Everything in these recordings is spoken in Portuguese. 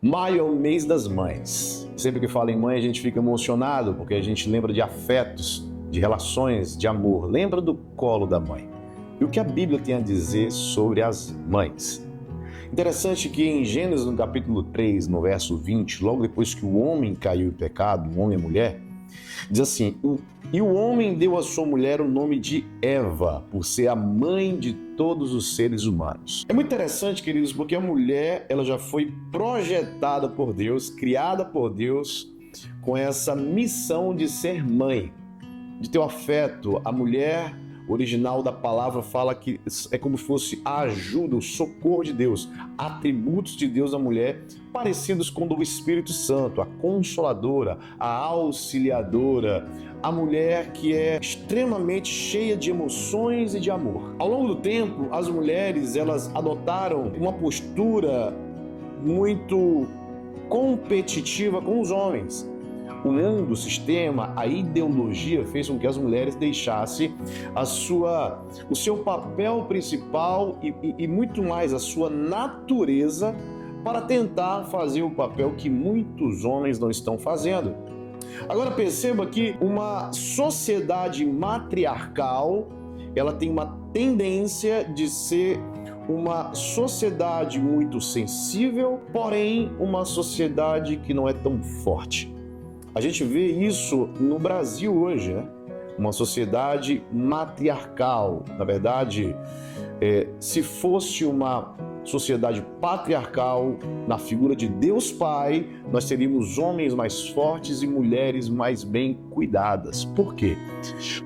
Maio é o mês das mães. Sempre que fala em mãe, a gente fica emocionado, porque a gente lembra de afetos, de relações, de amor. Lembra do colo da mãe. E o que a Bíblia tem a dizer sobre as mães? Interessante que em Gênesis, no capítulo 3, no verso 20, logo depois que o homem caiu em pecado, o homem e a mulher, diz assim: e o homem deu à sua mulher o nome de Eva, por ser a mãe de todos os seres humanos. É muito interessante, queridos, porque a mulher ela já foi projetada por Deus, criada por Deus, com essa missão de ser mãe, de ter o afeto. A mulher original da palavra fala que é como se fosse a ajuda, o socorro de Deus, atributos de Deus na mulher, parecidos com o do Espírito Santo, a consoladora, a auxiliadora, a mulher que é extremamente cheia de emoções e de amor. Ao longo do tempo, as mulheres elas adotaram uma postura muito competitiva com os homens. O mundo, o sistema, a ideologia fez com que as mulheres deixassem o seu papel principal e muito mais a sua natureza para tentar fazer o papel que muitos homens não estão fazendo. Agora perceba que uma sociedade matriarcal, ela tem uma tendência de ser uma sociedade muito sensível, porém uma sociedade que não é tão forte. A gente vê isso no Brasil hoje, né? Uma sociedade matriarcal. Na verdade, se fosse uma sociedade patriarcal, na figura de Deus Pai, nós teríamos homens mais fortes e mulheres mais bem cuidadas. Por quê?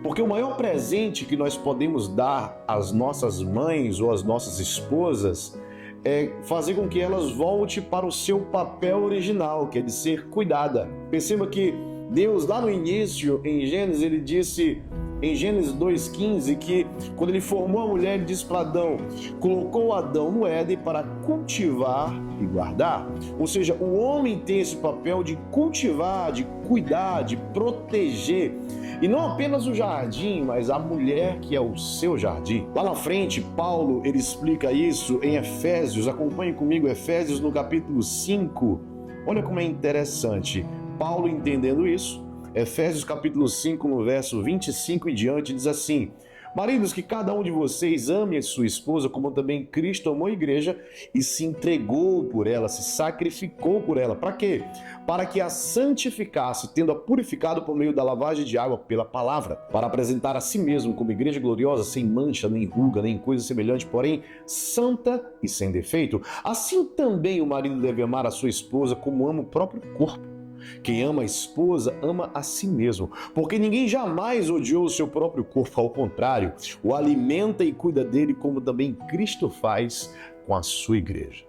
Porque o maior presente que nós podemos dar às nossas mães ou às nossas esposas é fazer com que elas voltem para o seu papel original, que é de ser cuidada. Perceba que Deus, lá no início, em Gênesis, ele disse, em Gênesis 2,15, que quando ele formou a mulher, ele disse para Adão, colocou Adão no Éden para cultivar e guardar. Ou seja, o homem tem esse papel de cultivar, de cuidar, de proteger. E não apenas o jardim, mas a mulher que é o seu jardim. Lá na frente, Paulo, ele explica isso em Efésios. Acompanhe comigo Efésios no capítulo 5. Olha como é interessante. Paulo entendendo isso, Efésios capítulo 5, no verso 25 e diante, diz assim: maridos, que cada um de vocês ame a sua esposa, como também Cristo amou a igreja e se entregou por ela, se sacrificou por ela. Para quê? Para que a santificasse, tendo-a purificado por meio da lavagem de água pela palavra, para apresentar a si mesmo como igreja gloriosa, sem mancha, nem ruga, nem coisa semelhante, porém santa e sem defeito. Assim também o marido deve amar a sua esposa como ama o próprio corpo. Quem ama a esposa, ama a si mesmo, porque ninguém jamais odiou o seu próprio corpo, ao contrário, o alimenta e cuida dele, como também Cristo faz com a sua igreja.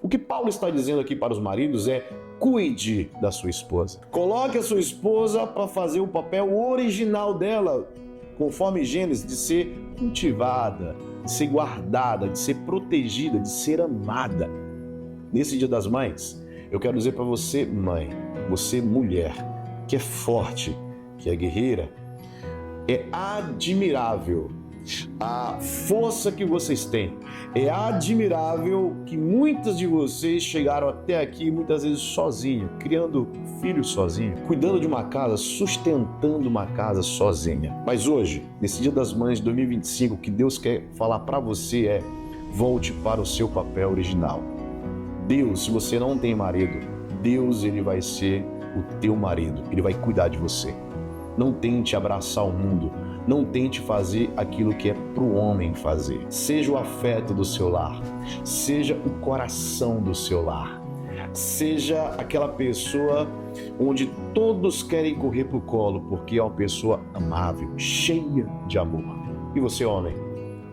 O que Paulo está dizendo aqui para os maridos é: cuide da sua esposa. Coloque a sua esposa para fazer o papel original dela, conforme Gênesis, de ser cultivada, de ser guardada, de ser protegida, de ser amada. Nesse Dia das Mães, eu quero dizer para você, mãe, você mulher, que é forte, que é guerreira, é admirável a força que vocês têm. É admirável que muitas de vocês chegaram até aqui muitas vezes sozinho, criando filhos sozinho, cuidando de uma casa, sustentando uma casa sozinha. Mas hoje, nesse Dia das Mães de 2025, o que Deus quer falar para você é: volte para o seu papel original. Deus, se você não tem marido, Deus, ele vai ser o teu marido, ele vai cuidar de você. Não tente abraçar o mundo, não tente fazer aquilo que é para o homem fazer. Seja o afeto do seu lar, seja o coração do seu lar, seja aquela pessoa onde todos querem correr para o colo, porque é uma pessoa amável, cheia de amor. E você, homem,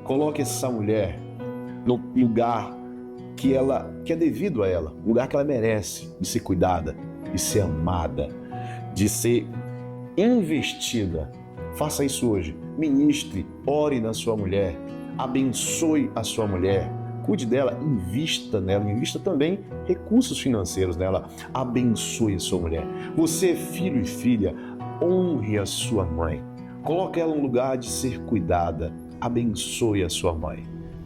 coloque essa mulher no lugar que é devido a ela, o lugar que ela merece, de ser cuidada, de ser amada, de ser investida. Faça isso hoje. Ministre, ore na sua mulher, abençoe a sua mulher, cuide dela, invista nela, invista também recursos financeiros nela, abençoe a sua mulher. Você, filho e filha, honre a sua mãe, coloque ela no lugar de ser cuidada, abençoe a sua mãe.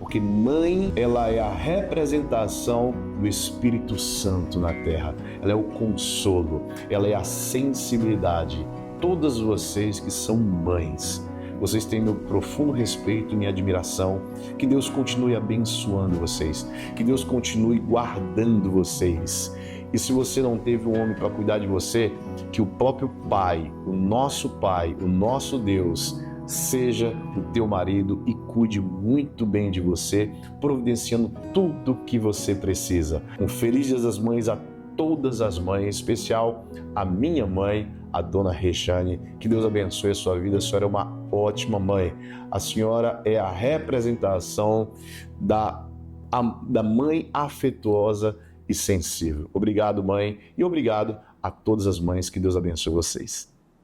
porque mãe, ela é a representação do Espírito Santo na terra. Ela é o consolo, ela é a sensibilidade. Todas vocês que são mães, vocês têm meu profundo respeito e minha admiração. Que Deus continue abençoando vocês, que Deus continue guardando vocês. E se você não teve um homem para cuidar de você, que o próprio Pai, o nosso Deus, seja o teu marido e cuide muito bem de você, providenciando tudo o que você precisa. Um feliz Dia das Mães a todas as mães, em especial a minha mãe, a dona Rechane. Que Deus abençoe a sua vida. A senhora é uma ótima mãe. A senhora é a representação da mãe afetuosa e sensível. Obrigado, mãe, e obrigado a todas as mães. Que Deus abençoe vocês.